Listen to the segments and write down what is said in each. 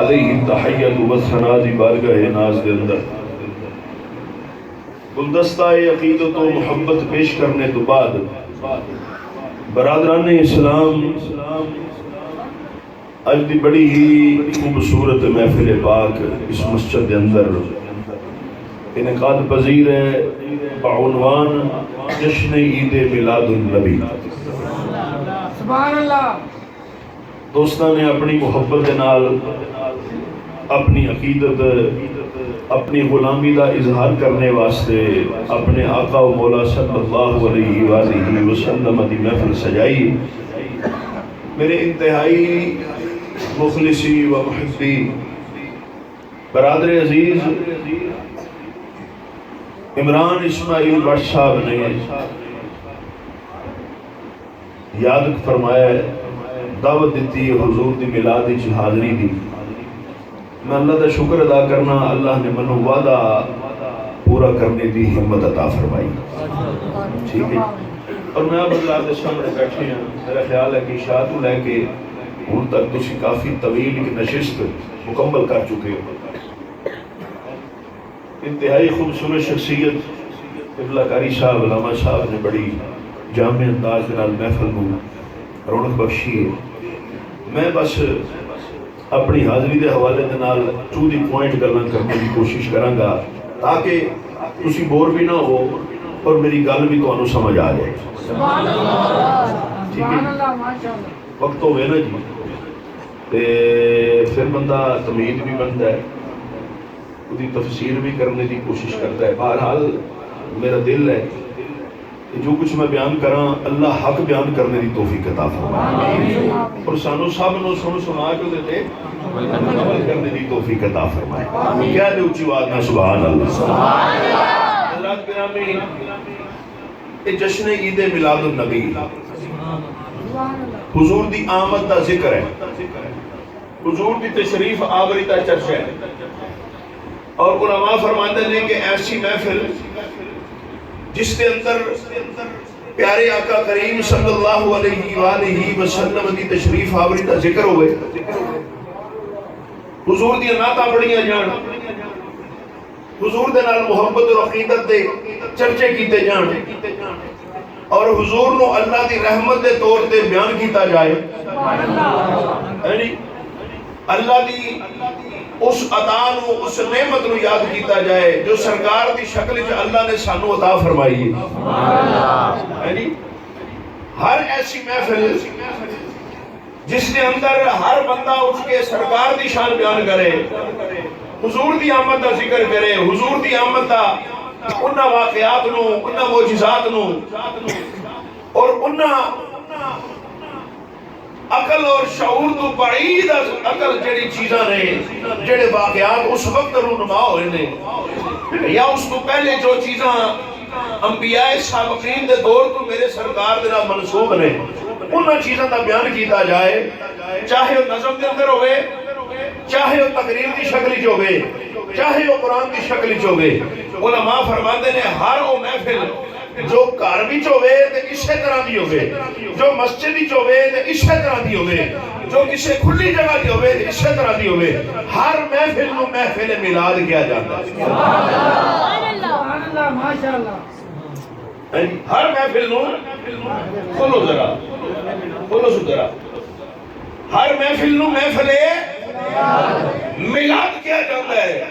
علیہ تحیت و ثنا دی بارگاہ ناز دے اندر گلدستہ عقیدت و محبت پیش کرنے تو بعد برادران اسلام اج دی بڑی ہی خوبصورت محفل پاک اس مسجد دے اندر انعقاد پذیر ہے بعنوان جشن عید میلاد النبی۔ سبحان اللہ۔ دوستان نے اپنی محبت دے نال اپنی عقیدت اپنی غلامی دا اظہار کرنے واسطے اپنے آقا و مولا صلی اللہ علیہ وآلہ وسلم دی محفل سجائی۔ میرے انتہائی مخلصی و محبی برادر عزیز عمران اسماعیل بٹ صاحب نے یاد فرمایا ہے، دعوت دیتی حضور دی میلاد وچ حاضری دی۔ میں اللہ کا شکر ادا کرنا، اللہ نے منو وعدہ پورا کرنے دی ہمت عطا فرمائی۔ ٹھیک ہے، اور میں اب اللہ کے سامنے بیٹھے ہیں، میرا خیال ہے کہ شاہ تو لے کے ہن تک تسی کافی طویل ایک نشست مکمل کر چکے ہو۔ انتہائی خوبصورت شخصیت قبلہ کاری صاحب علامہ صاحب نے بڑی جامع انداز کے نال محفل کو رونق بخشی ہے۔ میں بس اپنی حاضری دے حوالے دے نال ٹو دی پوائنٹ گلاں کرنے کی کوشش کراں گا تاکہ تسی بور بھی نہ ہو اور میری گل بھی تانوں سمجھ آ جائے۔ سبحان اللہ۔ ٹھیک ہے، سبحان اللہ، ماشاءاللہ۔ وقت ہوئے نا جی تے پھر بندہ تمید بھی بنتا ہے، اس تفسیر بھی کرنے کی کوشش کرتا ہے۔ بہرحال میرا دل ہے کہ جو کچھ میں بیان کراں اللہ حق بیان کرنے کی توفیق عطا فرمائے اور سانو سب نو سن سنا کے دے عمل کرنے کی توفیق عطا فرمائے۔ کیا دے اونچی آواز میں سبحان اللہ۔ سبحان اللہ۔ حضرات گرامی، یہ جشن عید میلاد النبی حضور دی آمد دا ذکر ہے، حضور دی تشریف آوری دا چرچہ ہے، اور علماء فرماتے ہیں کہ ایسی محفل جس کے اندر پیارے آقا کریم صلی اللہ علیہ وآلہ وسلم دی تشریف آوری دا ذکر ہوئے، حضور دی نعتاں پڑھیاں جان، حضور دے نال محبت اور عقیدت دے چرچے کیتے جان، اور حضور نو اللہ دی رحمت دے طور تے بیان کیتا جائے، یعنی اللہ دی اس عطا نو، اس نعمت نو یاد کیتا جائے جو سرکار دی شکل وچ اللہ نے سانو عطا فرمائی ہے۔ یعنی ہر ایسی محفل جس کے اندر ہر بندہ اٹھ کے سرکار دی شان بیان کرے، حضور دی آمد دا ذکر کرے، حضور دی آمد دا انہاں واقعات نو، انہاں معجزات نو اور انہاں عقل اور شعور تو بعید عقل جڑی چیزاں نے، جڑے واقعات اس وقت رونما ہوئے نے یا اس کو پہلے جو چیزاں انبیاء سابقین دے دور تو میرے سرکار دے نال منسوب نے، انہاں چیزاں دا بیان کیتا جائے، چاہے وہ نظم دے اندر ہوئے، چاہے وہ تقریر دی شکل وچ ہوئے، چاہے وہ قرآن دی شکل وچ ہوئے۔ علماء فرماتے ہیں ہر وہ محفل جو گھر وچ ہوئے تے اسی طرح دی ہوئے، جو مسجد وچ ہوئے تے اسی طرح دی ہوئے، جو کسی کھلی جگہ دی ہوئے تے اسی طرح دی ہوئے، ہر محفل نو محفل میلاد کیا جاتا ہے۔ سبحان اللہ، ماشاءاللہ۔ ہر محفل نو کھولو ذرا، کھولو ذرا، ہر محفل نو محفل میلاد کیا جاتا ہے،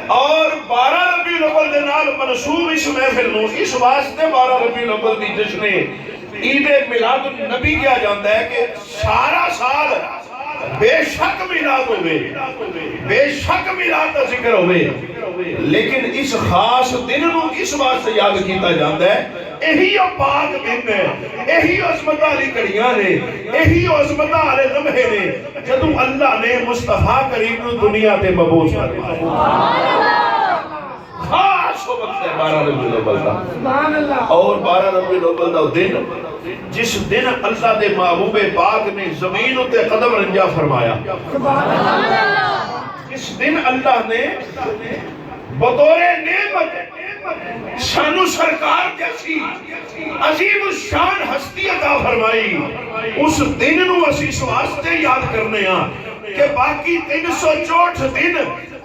اور 12 ربیع الاول دے نال منسوب اس محفل نو اس واسطے 12 ربیع الاول دی جشن عید میلاد النبی کیا جاتا ہے کہ سارا سال بے شک میلاد ہوئے، بے شک میلاد دا ذکر ہوئے، لیکن اس خاص دن نو اس واسطے یاد کیتا جاتا ہے، یہی پاک دن ہے، یہی عظمت والی گھڑیاں نے، یہی عظمت والے لمحے نے جدوں اللہ نے مصطفیٰ کریم نو دنیا تے مبعوث فرمایا۔ خاص وقت ہے 12 ربیع الاول دا، اور 12 ربیع الاول دا دن جس دن اللہ دے محبوب پاک نے زمین تے قدم رنجا فرمایا، اس دن اللہ نے بطور نعمت سانو سرکار جیسی عظیم الشان ہستی عطا فرمائی۔ اس دن نو اسی اس واسطے یاد کرنے ہاں کہ باقی 364 دن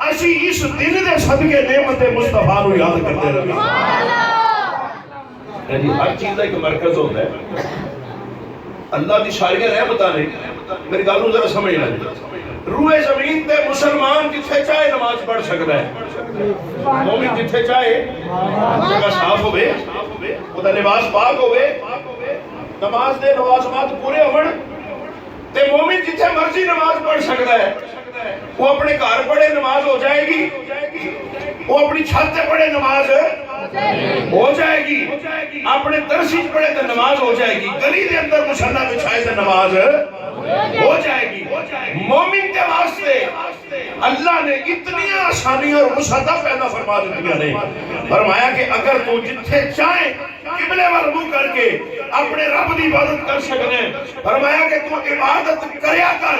اسی اس دن دے صدقے نعمت مصطفیٰ نو یاد کرتے رہے. یعنی ہر چیز کا ایک مرکز ہوتا ہے. اللہ دی ساری رحمتاں نے میری گل نوں ذرا سمجھ لیں. روئے زمین تے مسلمان جتھے چاہے نماز پڑھ سکتا ہے. مومن جتھے چاہے جگہ صاف ہوئے, وہ لباس پاک ہوئے, نماز دے نوازمات پورے ہون تے مومن جتھے مرضی نماز پڑھ سکتا ہے. وہ اپنے گھر پڑھے نماز ہو جائے گی, وہ اپنی چھت تے پڑھے نماز ہو جائے گی, اپنے درسی پڑھے تے نماز ہو جائے گی, گلی دے اندر مصلی بچھائے تے نماز ہو جائے گی. مومن کے واسطے اللہ نے اتنی آسانیاں اور وسعتاں پیدا فرما دیا نے. فرمایا کہ اگر تو جتھے چاہے قبلے وال منہ کر کے اپنے رب دی عبادت کر سکتے ہیں. فرمایا کہ تو عبادت کریا کر,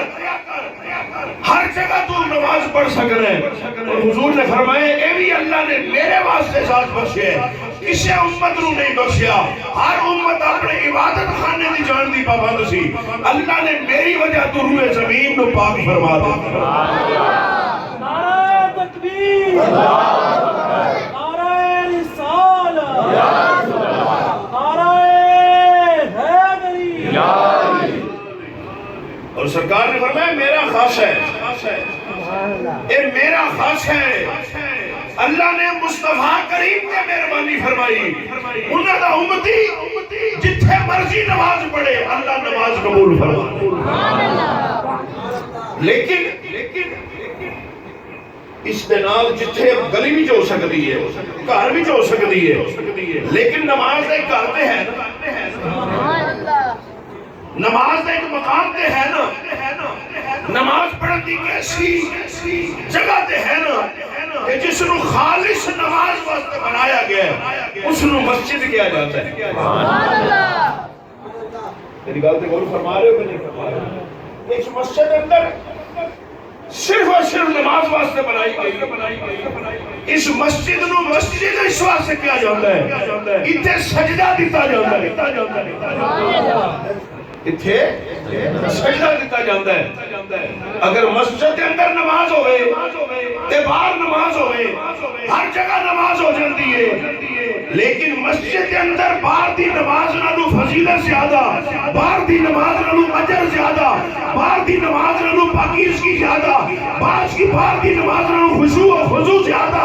ہر جگہ تو نماز پڑھ سکتے ہیں. اور حضور نے فرمایا اے بھی اللہ نے میرے واسطے ذات بخشے ہے, کسے امت نو نہیں بخشیا. ہر امت اپنے عبادت خانے دی جان دی پابند سی. اللہ نے میری وجہ تو روئے زمین نو پاک فرما دیا. نعرہ تکبیر, نعرہ رسالہ, نعرہ حیدری. اور سرکار نے فرمایا میرا خاص ہے, اے میرا خاص ہے. اللہ نے مصطفیٰ کریم نے مہربانی فرمائی, انہاں دا امتی جتھے مرضی نماز پڑھے اللہ نماز قبول فرما. لیکن اس دے نال جتھے گلی بھی ہو سکتی ہے, گھر بھی ہو سکتی ہے, لیکن نماز ایک گھر تے ہے نا, نماز ایک مقام تے ہے نا, نماز پڑھن دی کیسی جگہ تے ہے نا کہ جس نو خالص نماز واسطے بنایا گیا ہے اس نو مسجد کیا جاتا ہے. میری گل تے غور فرما رہے ہو کہ نہیں فرما رہے ہو؟ اس مسجد اندر صرف اور صرف نماز واسطے بنائی گئی. اس مسجد نو مسجد اس واسطے کیا جاتا ہے اتھے سجدہ دیتا جاتا ہے, اتھے سجدہ دیتا جاتا ہے. اگر مسجد کے اندر نماز ہوئے تے باہر نماز ہوئے, ہر جگہ نماز ہو جاتی ہے, لیکن مسجد کے اندر باہر دی نماز نالو فضیلت زیادہ, باہر دی نماز نالو اجر زیادہ, باہر دی نماز نالو پاکیزگی زیادہ, باہر دی نماز نالو خشوع و خضوع زیادہ.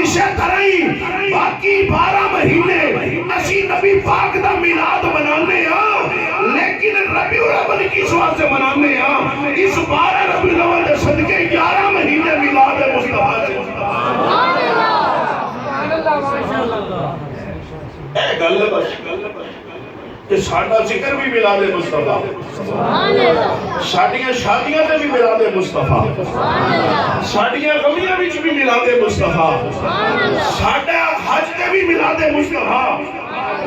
اسی طرح ہی باقی 12 مہینے اسی نبی پاک دا میلاد منانے ہاں, لیکن ربیع الاول کس واسطے منانے ہاں؟ اس 12 ربیع الاول دے صدقے 11 مہینے میلاد مصطفیٰ سے. اے گل بس کہ ساڈا ذکر بھی میلاد مصطفیٰ, ساڈیاں شادیاں تے بھی میلاد مصطفیٰ, ساڈیاں غمیاں وچ بھی میلاد مصطفیٰ, ساڈا حج تے بھی میلاد مصطفیٰ.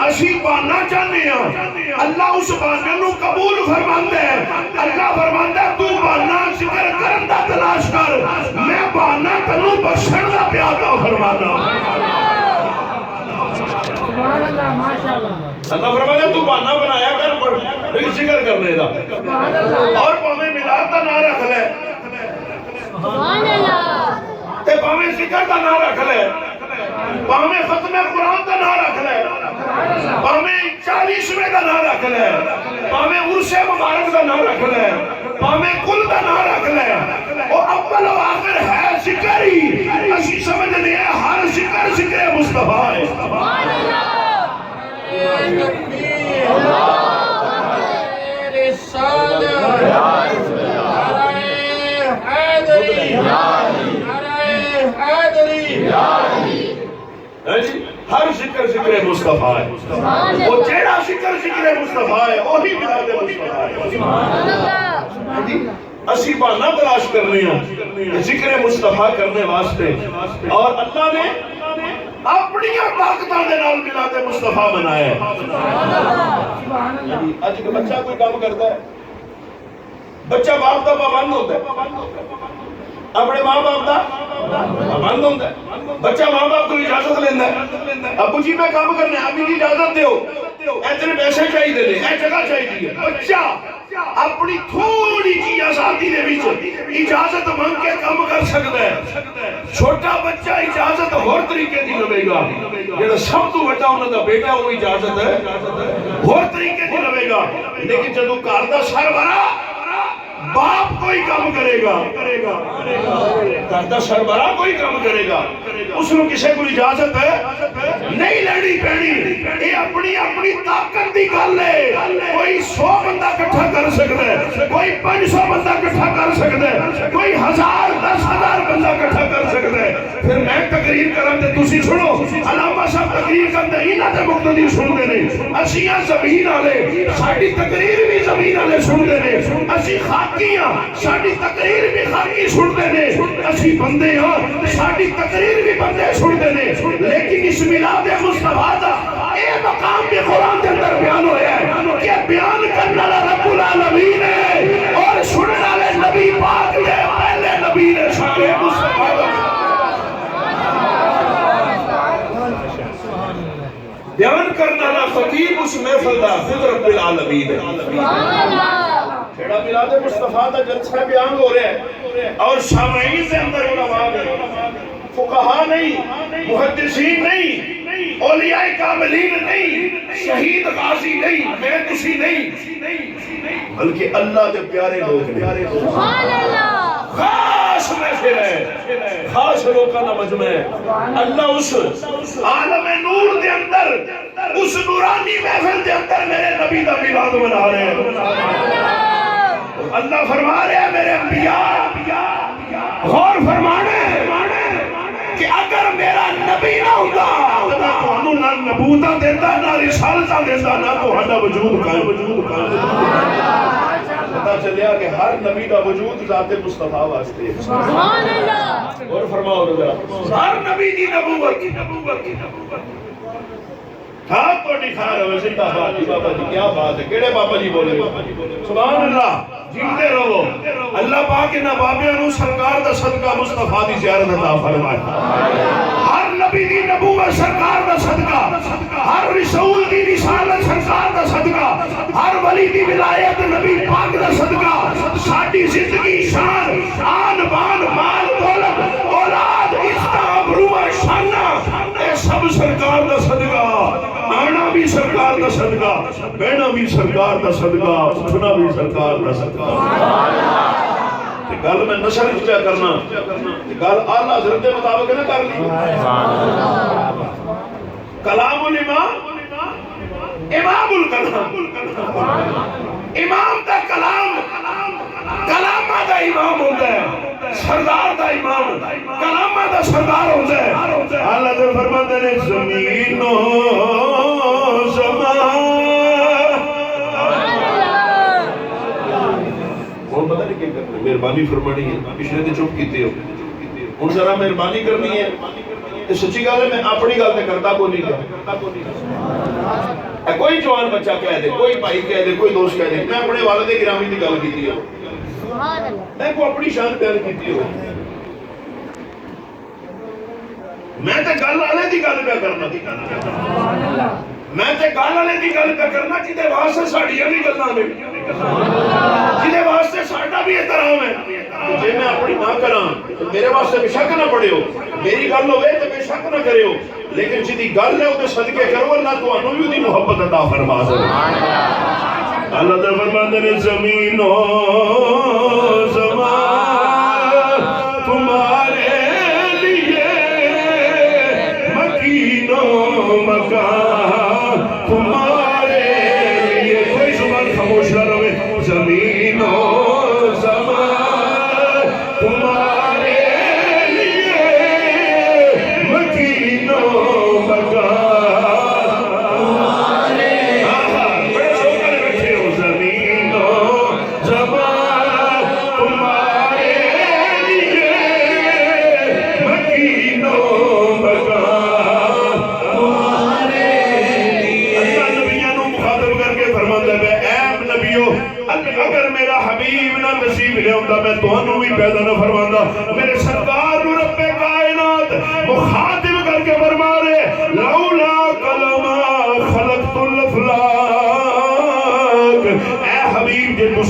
اسی بہانہ چاہنے ہیں, اللہ اس بہانے نو قبول فرماندا ہے. اللہ فرماندا ہے تو بہانہ ذکر کرن دا تلاش کر, میں بہانہ تینوں بخشن دا پیا عطا فرمانا. سبحان اللہ, ماشاءاللہ. اللہ فرماتا ہے تو بہانہ بنایا کر ذکر کرنے دا, اور پاویں میلاد دا نام رکھ لے, تے پاویں ذکر دا نام رکھ لے, پاویں ختم قرآن دا نام رکھ لے, پاویں 40ویں دا نام رکھ لے, پاویں عرس مبارک دا نام رکھ لے, پاویں کل دا نام رکھ لے, وہ اول و آخر ہے ذکر ہی. اسی سمجھنے ہیں ہر ذکر ذکر مصطفیٰ ہے. ہر ذکر ذکر مصطفیٰ ہے, وہ جیڑا ذکر ذکر مصطفیٰ ہے وہی میلاد مصطفیٰ ہے. اسی بہانہ تلاش کرنے ہیں ذکر مصطفیٰ کرنے واسطے, اور اللہ نے اپنی طاقتاں دے نال میلاد مصطفیٰ بنایا ہے. اج کہ بچہ کوئی کام کرتا ہے, بچہ باپ دا پابند ہوتا ہے, اپنے ماں باپ دا پابند ہوتا ہے. بچہ ماں باپ کو اجازت لینا ہے, ابو جی میں کام کرنا ہے, ابھی جی اجازت دیو, اتنے پیسے چاہیے, اے جگہ چاہیے. بچہ اپنی تھوڑی جی آزادی دے وچ اجازت منگ کے کام کر سکتا ہے. چھوٹا بچہ اجازت ہور طریقے دی لوے گا. جڑا سب تو بڑا انہاں دا بیٹا وہ اجازت ہے ہور طریقے دی لوے گا. لیکن جدوں گھر دا سربراہ باپ کوئی کام کرے گا, گھر دا سربراہ کوئی کام کرے گا, اس کو کسی کو اجازت نہیں لینی پینی. یہ اپنی اپنی طاقت دی گل ہے. کوئی 100 بندہ اکٹھا کر سکتا ہے, کوئی 500 بندہ اکٹھا کر سکتا ہے, کوئی 1000 10,000 بندہ اکٹھا کر سکتا ہے. پھر میں تقریر کراں تے تسی سنو, علامہ صاحب تقریر کرتے انہاں تے مقتدی سنتے نے, اسیاں زمین والے ساڈی تقریر بھی زمین والے سنتے نے, اسی خاکیاں ساڈی تقریر بھی خاکی سنتے نے, اسی بندے ہاں ساڈی تقریر بھی بندے سنتے نے. لیکن اس میلاد مصطفیٰ دا اے مقام بھی قرآن کے اندر بیان ہویا ہے کہ بیان کرنے والا رب العالمین ہے اور سننے والے نبی پاک نے, پہلے نبی نے شان مصطفیٰ دا بیان کرنے والا خطیب اس محفل دا خود رب العالمین ہے. جڑا میلاد مصطفیٰ دا جلسہ بیان ہو رہا ہے اور سامعین سے اندر علماء نہیں, فقہاء نہیں, محدثین نہیں, اولیاء کاملین نہیں, شہید غازی نہیں, میں کسی نہیں, بلکہ اللہ کے پیارے لوگ ہیں. سبحان اللہ. خاص محفل ہے, خاص لوگوں کا مجمع ہے. اللہ اس عالم نور دے اندر, اس نورانی محفل دے اندر میرے نبی دا میلاد منا رہے ہیں. اللہ فرما رہے ہیں میرے انبیاء غور فرمانے کہ اگر میرا نبی نہ ہوتا تو میں تمہیں نہ نبوتہ دیتا, نہ رسالتہ دیتا, نہ تمہارا وجود قائم. پتہ چلیا کہ ہر نبی کا وجود ذات مصطفیٰ واسطے ہے. سبحان اللہ. اور فرماؤ ہر نبی کی نبوت ہاں تو دکھا رہے زندہ باد. بابا جی کیا بات ہے, کیڑے بابا جی بولے سبحان اللہ, جیتے رہو. اللہ پاک انہاں بابیاں نو سرکار دا صدقہ مصطفیٰ دی زیارت عطا فرمائے. ہر نبی دی نبوت سرکار دا صدقہ, ہر رسول دی رسالت سرکار دا صدقہ, ہر ولی دی ولایت نبی پاک دا صدقہ, ساڈی زندگی شان آن بان مال دولت اولاد عزت ابرو شانہ اے سب سرکار دا صدقہ. آنا بھی سرکار دا صدقہ, بہنا بھی سرکار دا صدقہ, اٹھنا بھی سرکار دا صدقہ. گل میں نشر کیا کرنا, گل اعلیٰ حضرت کے مطابق نہ کر لی. کلام الامام امام الکلام, امام دا کلام کلامہ دا امام ہوتا ہے, سردار دا امام کلامہ دا سردار ہوتا ہے. اللہ تو فرماتے ہیں زمین و زمان. وہ پتہ نہیں کیا کرنا, مہربانی فرمانی ہے, پچھلے دن چپ کیتے ہو, ان ذرا مہربانی کرنی ہے. سچی گل ہے, میں اپنی گل تے کرتا کو نہیں کیا. کوئی جوان بچہ کہہ دے, کوئی بھائی کہہ دے, کوئی دوست کہہ دے, میں اپنے والد گرامی کی گل کیتی ہو, میں کو اپنی شان بیان کیتی ہو. میں تے گل والے دی گل پہ کرنا, میں تے گل والے دی گل پہ کرنا جدے واسطے ساڈیاں بھی گلاں نے, جدے واسطے ساڈا بھی احترام ہے. جے میں اپنی نہ کراں میرے واسطے بے شک نہ پڑھیو, میری گل ہوئے تے بے شک نہ کریو, لیکن جدی گل ہے وہ صدقے کرو, اللہ تانوں بھی دی محبت عطا فرما دے. اللہ تعالی فرماتے ہیں زمین و زمان تمہارے لیے, مکین و مکان تمہارے لیے. کوئی زبان خاموش نہ رہے. زمین و زمان تمہارے لیے, مکین و مکان میں تمہوں بھی پیدا نہ فرماتا. میرے سرکار نو رب کائنات مخاطب کر کے فرما رہے لولا کلمہ خلقت الافلاک. اے حبیب جے تو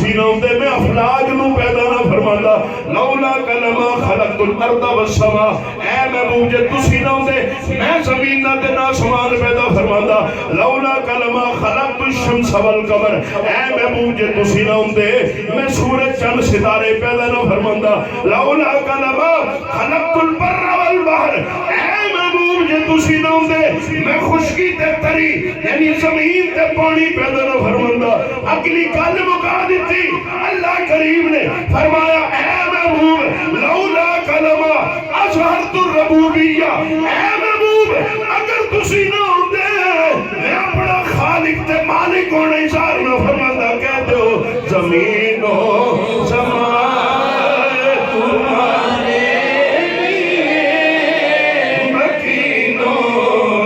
خلقت الارض والسماء اے محبوب جے تسی نہ ہوندے میں زمین نہ تے نہ آسمان پیدا فرماندا لولا کلمہ خلقت الشمس والقمر اے محبوب جے تسی نہ ہوندے میں سورج چند ستارے پیدا نہ فرماندا لولا کلمہ خلقت البر والبحر اے محبوب جے تسی نہ ہوندے میں خشکی تے تری یعنی زمین تے پانی پیدا نہ فرماندا اگلی گل مکا دیتی اللہ کریم نے فرمایا اے محبوب لولا کلمہ اظہرت الربوبیہ اے محبوب اگر تسی نہ ہوندے میں اپنا خالق تے مالک ہونے اظہار نہ فرماندا کہہ دو زمین و زمان تمہارے لیے مکین و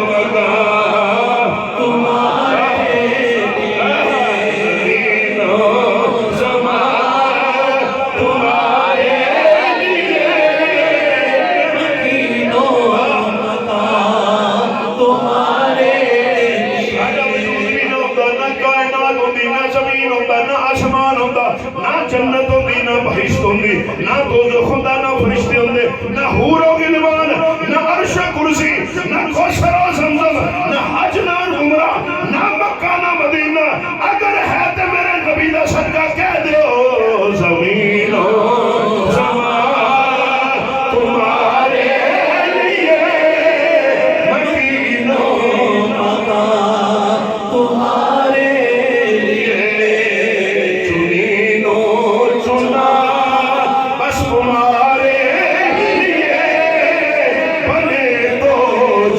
مکان تمہارے لیے زمین و زمان تمہارے لیے مکین و مکان تمہارے لیے نہ کائنات ہوندی نہ زمین ہوندا نہ آسمان ہوندا نہ جنت ہوندی نہ بہشت ہوندی نہ دوزخ ہوندا نہ فرشتے ہوندے نہ حور و غلمان نہ عرش کرسی نہ کوثر و زمزم نہ حج نہ عمرہ نہ مکہ نہ مدینہ اگر ہے تے میرے نبی دا صدقہ کہہ دیو زمین و زمان تمہارے لیے مکین و مکان تمہارے لیے چنین و چنا بس تمہارے لیے بنے دو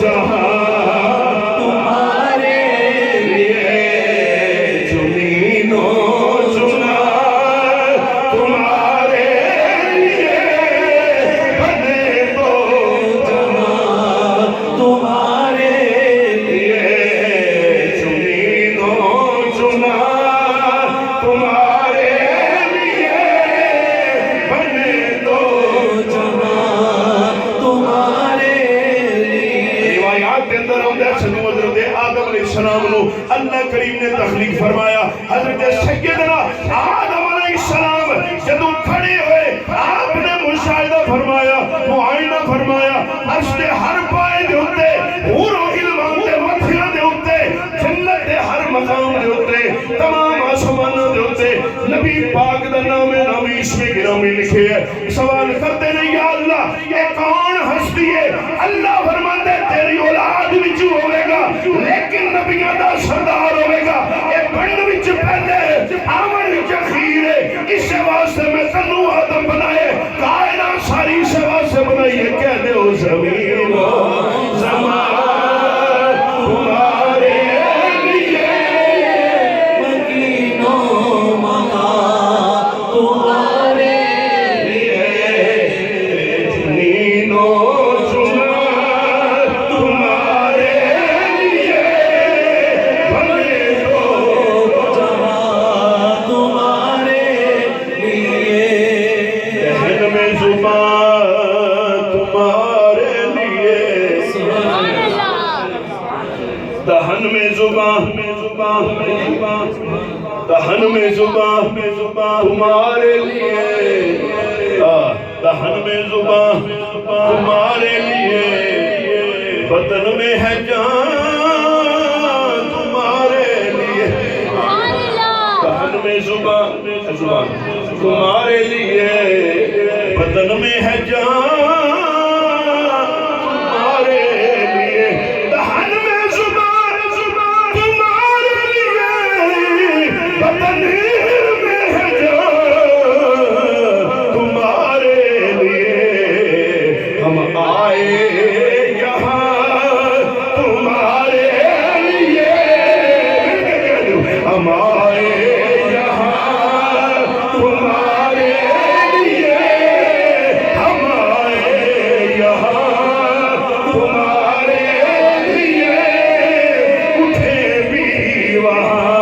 جہاں تمہارے لیے چنین و چنا تمہارے لیے بنے دو جہاں تمہارے لیے چنین و چنا تمہارے لیے بنے دو جہاں تمہارے لیے روایات کے اندر ہم دیکھ سکتے حضرت آدم علیہ السلام نو اللہ کریم نے تخلیق فرمایا حضرت سیدنا آدم علیہ السلام جدو کھڑے ہوئے آپ نے مشاہدہ فرمایا معائنہ فرمایا عرش دے ہر پائے دے ہوتے حور و غلمان دے متھیاں دے ہوتے جنت دے ہر مقام دے ہوتے تمام آسمان دے ہوتے نبی پاک دا نام نامی اس میں گرامی لکھے ہے سوال کرتے نہیں یا اللہ یہ کون ہستی ہے اللہ فرماتے تیری اولاد وچ ہوئے گا لیکن نبیوں دا سردار ہوئے گا یہ بند وچ پہلے آمن وچ اخیر ہے اس سے واسطے میں تنو آدم بنائے کائنات ساری سے واسطے بنائیے کہہ دے او زمین و زمان تمہارے لیے مکین و مکان تمہارے لیے زمین و زمان تمہارے لیے بنے دو جہاں تمہارے لیے دہن میں زبان تمہارے لیے دہن میں زبان دہن میں زبان تمہارے لیے دہن میں زبان تمہارے لیے بدن میں ہے جان تمہارے لیے دہن میں زبان تمہارے لیے بدن میں ہے جان تمہارے لیے دہن میں زبان تمہارے لیے بدن میں ہے جان تمہارے لیے ہم آئے یہاں تمہارے لیے ہم آئے یہاں تمہارے لیے ہم آئے یہاں تمہارے لیے اٹھے بھی وہاں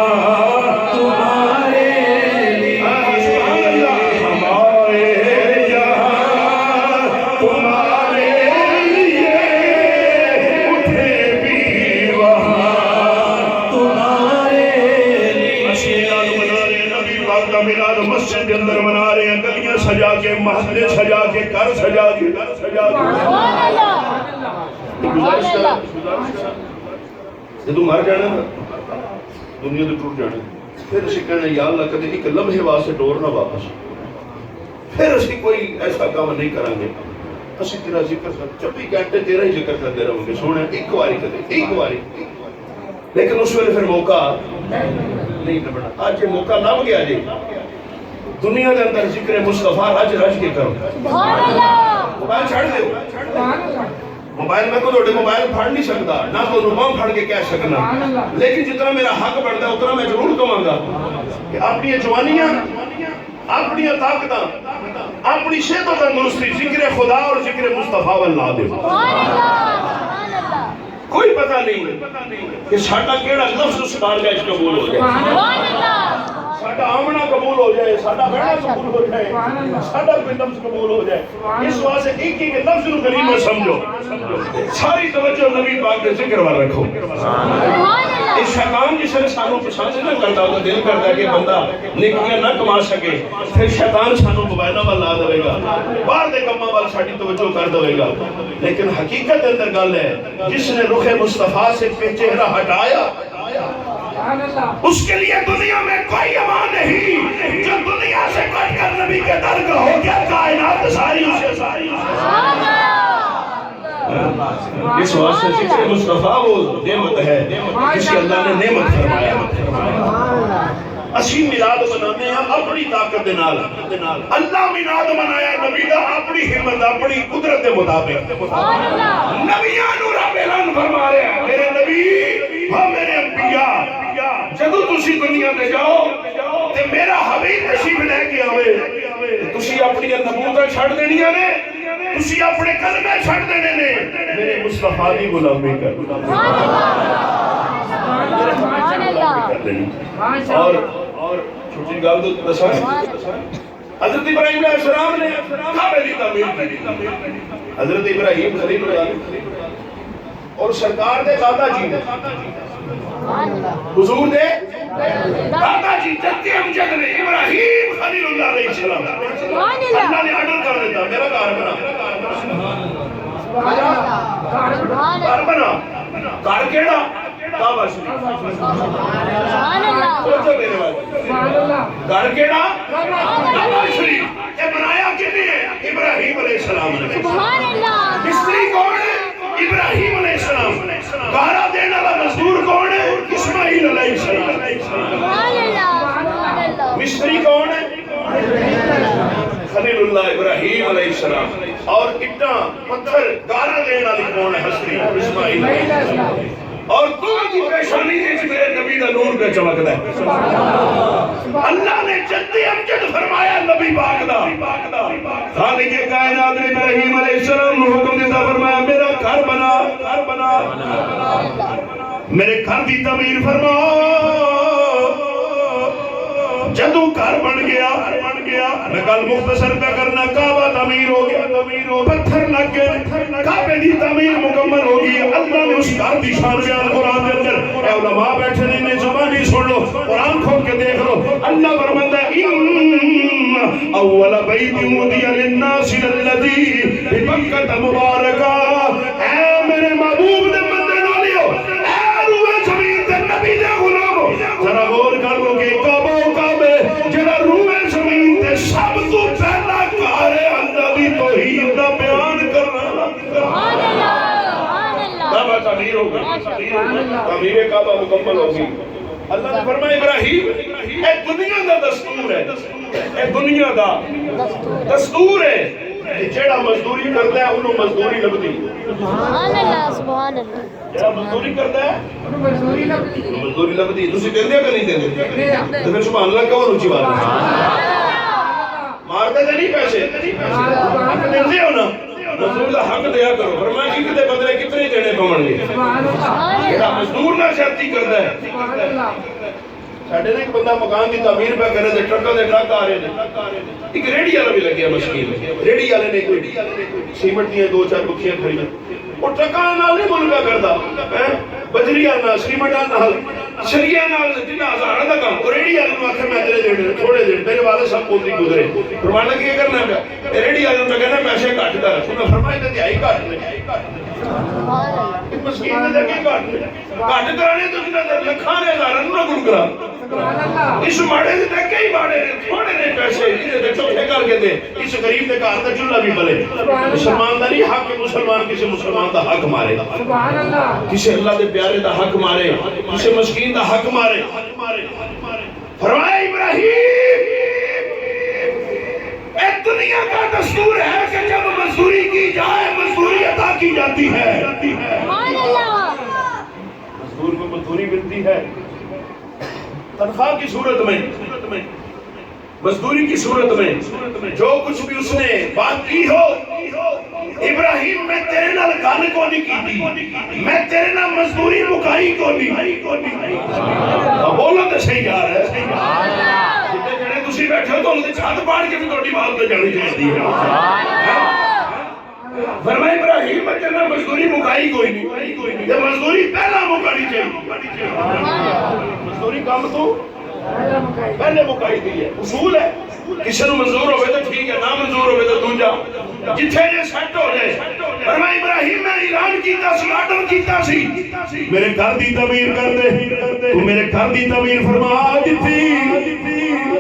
تمہارے لیے ہم آئے یہاں تمہارے لیے اٹھے بھی وہاں تمہارے لیے اشیاء بنا رہے ہیں نبی پاک کا میلاد مسجد کے اندر منا رہے ہیں گلیاں سجا کے محلے سجا کے کر سجا دی گزارش کرا جدو مر جانا نا دنیا تو ٹوٹ جانا پھر اسی کہنا یا اللہ کدے ایک لمحے واسطے ٹورنا واپس پھر اسی کوئی ایسا کام نہیں کریں گے اسی تیرا ذکر کر 24 گھنٹے تیرا ہی ذکر کرتے رہوں گے سونے ایک واری کدے ایک واری لیکن اس ویلے پھر موقع نہیں لبنا آج یہ موقع لب گیا جی دنیا کے اندر ذکر مصطفیٰ رج رج کے کرو موبائل چھاڑ دے موبائل میں کوئی موبائل پھڑ نہیں سکتا نہ کوئی نمام پھڑ کے کہہ سکنا لیکن جتنا میرا حق بڑھتا ہے اتنا میں ضرور کہوں گا کہ اپنی جوانیاں اپنی طاقتاں اپنی صحت و تندرستی ذکر خدا اور ذکر مصطفیٰ واللہ دے کوئی پتہ نہیں کہ ساڈا کیڑا لفظ اس بارگاہ وچ قبول ہو جائے ساڈا آمنا قبول ہو جائے ساڈا بہنا قبول ہو جائے ساڈا کوئی لفظ قبول ہو جائے اس واسطے ایک ایک لفظ نو غریب میں سمجھو ساری توجہ نبی پاک کے ذکر وال رکھو اس شیطان جس نے سانو پسند نہ کرتا تو دل کرتا ہے کہ بندہ نیکیاں نہ کما سکے پھر شیطان سانو موبائلاں وال لا دے گا باہر دے کماں وال ساڈی توجہ کر دے گا لیکن حقیقت اندر گل ہے جس نے رخ مصطفیٰ سے چہرہ ہٹایا اس کے لیے دنیا میں کوئی امان نہیں جو دنیا سے کٹ کر نبی کے در کا ہو گیا کائنات ساری اسے ساری اس واسطے ذکر مصطفیٰ وہ نعمت ہے جس کی اللہ نے نعمت فرمایا اسی میلاد منانے ہیں اپنی طاقت دے نال اللہ میلاد منایا نبی دا اپنی ہمت اپنی قدرت دے مطابق نبیاں نو رب اعلان فرما رہے ہیں میرے نبی ہاں میرے انبیاء جدو تسی دنیا تے جاؤ تے میرا حبیب تشریف لے کے آوے تسی اپنی نبوت چھڑ دینیاں نے تسی اپنے کلمے چھڑ دینے نے میرے مصطفیٰ دی غلامی کر اور چھوٹی گل تو دساں حضرت ابراہیم علیہ السلام نے کعبے دی تعمیر کی حضرت ابراہیم خلیل اللہ اور سرکار دے دادا جی نے حضور دے دادا جی جدی امجد نے ابراہیم خلیل اللہ علیہ السلام اللہ نے آرڈر کر دیتا میرا گھر بنا گھر بنا گھر کیڑا کعبہ شریف گھر کیڑا کعبہ شریف یہ بنایا کنے ہے ابراہیم علیہ السلام نے مستری کون ہے ابراہیم علیہ السلام گارا دینے والا مزدور کون ہے اسماعیل علیہ السلام مستری کون ہے خلیل اللہ ابراہیم علیہ السلام اور اٹھا پتھر گارا دینے والی کون ہے حسنی اسماعیل علیہ السلام اور دور کی پیشانی جس میرے نبی کا نور پہ چمکتا ہے اللہ نے جدی امجد فرمایا نبی پاک دا خالق کائنات نے ابراہیم علیہ السلام نے حکم دیتا فرمایا میرا گھر بنا میرے گھر کی تعمیر فرما جدو گھر بن گیا میں کل مختصر پہ کرنا کعبہ تعمیر ہو گیا پتھر لگ گئے کعبے دی تعمیر مکمل ہو گئی اللہ نے اس گھر دی شان بیان قرآن کے اندر اے علماء بیٹھے نہیں زبانی سن لو قرآن کھول کے دیکھ لو اللہ فرماتا ہے ان اول بیت وضع للناس الذی ببکۃ مبارکہ اے میرے محبوب دے بندے نالیو اے روح زمین تے نبی دے غلامو ذرا غور کر لو کہ کعبے جڑا روح زمین تے سب تو پہلا کار ہے اللہ دی توحید دا بیان کرنا سبحان اللہ کعبہ تعمیر ہو گئی تعمیر کعبہ مکمل ہو گئی اللہ نے فرمایا ابراہیم اے دنیا دا دستور ہے اے دنیا دا دستور ہے جیڑا مزدوری کرتا ہے انہوں مزدوری لبدی سبحان اللہ جیڑا مزدوری کرتا ہے مزدوری لبدی تسی دیندے کہ نہیں دیندے تو پھر سبحان اللہ کہو روچی بات مارتے تے نہیں پیسے حق دیندے ہو نا مزدور دا حق دیا کرو فرمایا کہ کتے بدلے کتنے دینے پون گے جیڑا مزدور نہ زیادتی کرتا ہے ساڈے نے ایک بندہ مکان دی تعمیر پہ کرے تے ٹرکاں دے ٹرک آ رہے نے ایک ریڑھی والا بھی لگیا مشکل ریڑھی والے نے کوئی سیمنٹ دیاں دو چار بکھیاں کھڑیاں وہ ٹرکاں نال نہیں ملکا کردا بجری نال سیمنٹ نال شریعہ نال جنہ ہزاراں دا کام ریڑھی والے نوں آکھے میں تیرے دین تھوڑے دن میرے والد صاحب پوتری گزرے فرمانا کی کرنا پیا ریڑھی والے نوں کہنا پیسے گھٹ کر انہاں فرمایا تے دہائی گھٹ نے مسکین دے کی گھٹ کرانے تو جنہ لکھاں نے ہزاراں نوں نہ کرا اس ماڑے دے تے کئی ماڑے تھوڑے نے پیسے تے چوکھے کر کے دے اس غریب دے گھر دا چولہا بھی بلے مسلمان دا نہیں حق مسلمان کسی مسلمان دا حق مارے سبحان اللہ کسی اللہ دے پیارے دا حق مارے کسی مسکین دا حق مارے فرمایا ابراہیم اے دنیا کا دستور ہے کہ جب مزدوری کی جائے مزدوری عطا کی جاتی ہے سبحان اللہ مزدور کو مزدوری ملتی ہے تنخواہ کی صورت میں مزدوری کی صورت میں جو کچھ بھی اس نے بات کی ہو ابراہیم میں تیرے نال گل کو نہیں کی میں تیرے نال مزدوری مکائی کو نہیں بولو تو صحیح یار ہے جتنے جڑے تسی بیٹھے ہو تو انہیں چھت پاڑ کے بھی تھوڑی بات تو جانی چاہیے فرمایا ابراہیم میں تیرے نال مزدوری مکائی کوئی نہیں یہ مزدوری پہلا مکانی چاہیے مزدوری کام تو پہلے مکائی دی ہے اصول ہے کسی نو منظور ہوئے تو ٹھیک ہے نہ منظور ہوئے تو دوجا جتھے یہ سیٹ ہو جائے فرمایا ابراہیم میں اعلان کیتا سی آرڈر کیتا سی میرے گھر دی تعمیر کر دے تو میرے گھر دی تعمیر فرما دتی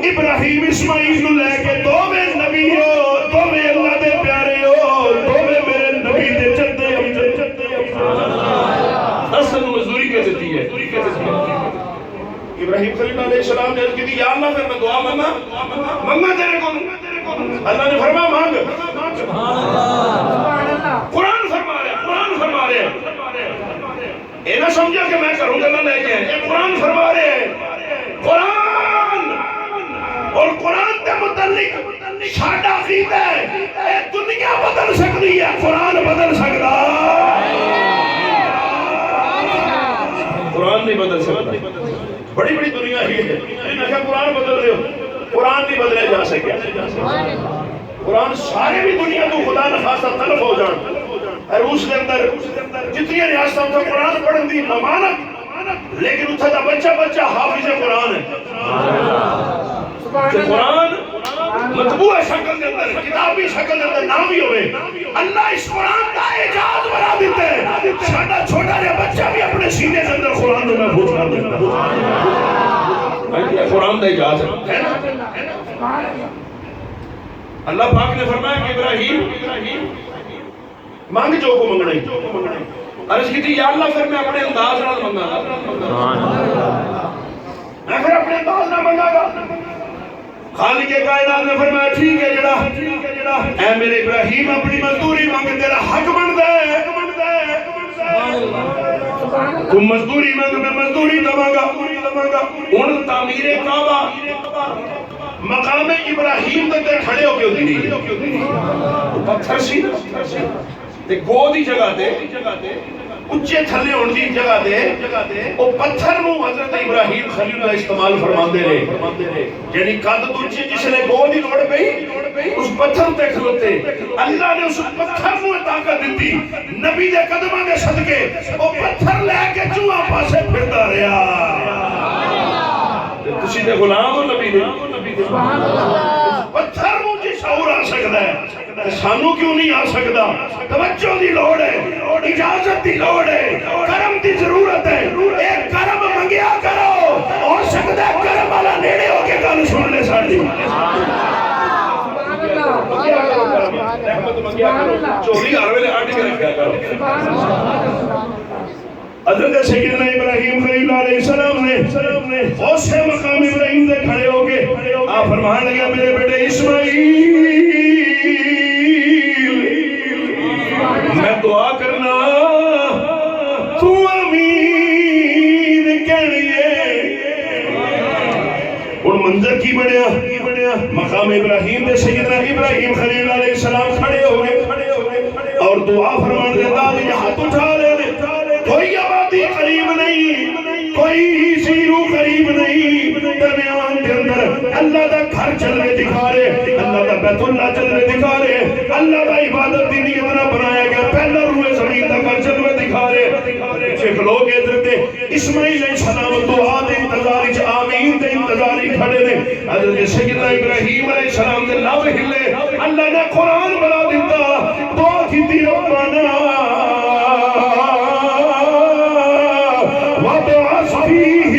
ابراہیم اسماعیل نو لے کے دو میں نبی ہو دو میں اللہ دے پیارے ہو دو میں میرے نبی دے چندے اصل مزدوری کے دیتی ہے ابراہیم خلیل علیہ السلام نے عرض کی یا اللہ پھر میں دعا مانگا تیرے کو اللہ نے فرمایا مانگ قرآن فرما رہے اے نہ سمجھا کہ میں کروں گا نہ لے کے اے قرآن فرما رہے ہیں قرآن اور قرآن کے متعلق ساڈا عقیدہ ہے اے دنیا بدل سکتی ہے قرآن بدل سکتا قرآن نہیں بدل سکتا بڑی بڑی دنیا ہی ہے انہیں کہا قرآن بدل رہے ہو قرآن نہیں بدلے جا سکے قرآن سارے بھی دنیا تو خدا نخواستہ طلب ہو جان روس کے اندر جتنی ریاستوں سے قرآن پڑھن دی ممانت لیکن اتھا دا بچہ حافظ قرآن ہے قرآن مطبوع شکل کے اندر کتابی شکل کے اندر نام بھی ہوئے اللہ اس قرآن کا اعجاز بنا دیتے ہیں چھوٹا چھوٹا رہا بچہ بھی اپنے سینے کے اندر قرآن میں محفوظ کر دیتا ہے قرآن کا اعجاز ہے اللہ پاک نے فرمایا کہ ابراہیم مانگ جو کو منگنا ہی عرض کی تھی یا اللہ پھر میں اپنے انداز نال منگا گا میں پھر اپنے انداز نال منگا گا خالق کائنات نے فرمایا ٹھیک ہے جڑا اے میرے ابراہیم اپنی مزدوری مانگ تیرا حق بندا ہے تم مزدوری مانگ میں مزدوری دواں گا ہن تعمیر کعبہ مقام ابراہیم تے کھڑے ہو کے ہوندی نہیں پتھر سی تے گو دی جگہ تے اچھے تھلے ہون دی جگہ دے او پتھر نو حضرت ابراہیم خلیل اللہ استعمال فرماندے رہے یعنی قد تو اچھے جس نے گو دی لوڑ پئی اس پتھر تے کھلوتے اللہ نے اس پتھر نو طاقت دتی نبی دے قدماں دے صدقے او پتھر لے کے چوہا پاسے پھردا رہیا تسی دے غلام ہو نبی دے پتھر نو جی شعور آ سکدا ہے سانو کیوں نہیں آ سکتا توجہ دی لوڑ ہے اجازت دی لوڑ ہے کرم دی ضرورت ہے ایک کرم منگیا کرو اور سکتا ہے کرم والا نیڑے ہو کے گل سن لے ساڈی رحمت منگیا کرو چوری ہر ویلے اٹھ کے رکھیا کرو حضرت سیدنا ابراہیم خلیل علیہ السلام نے اس سے مقام ابراہیم دے کھڑے ہو کے آپ فرمان لگا میرے بیٹے اسماعیل میں دعا کرنا تو امین کہنیے اور منظر کی بڑھیا مقام ابراہیم دے سیدنا ابراہیم خلیل علیہ السلام کھڑے ہو گئے اور دعا فرمان دیتا ہاتھ اٹھا لے کوئی آبادی قریب نہیں کوئی زیرو قریب نہیں درمیان کے اندر اللہ دا گھر چلنے دکھا رہے اللہ دا بیت اللہ چلنے دکھا رہے اللہ دا عبادت دی نیت نہ بنایا گیا پہلا روئے زمین دا گھر چلنے دکھا رہے پیچھے کھلو کے ادھر تے اسماعیل علیہ السلام دعا دے انتظار وچ آمین دے انتظار وچ کھڑے نے حضرت سیدنا ابراہیم علیہ السلام دے لب ہلے اللہ نے قرآن بنا دیتا دعا کیتی ربنا وابعث فیہ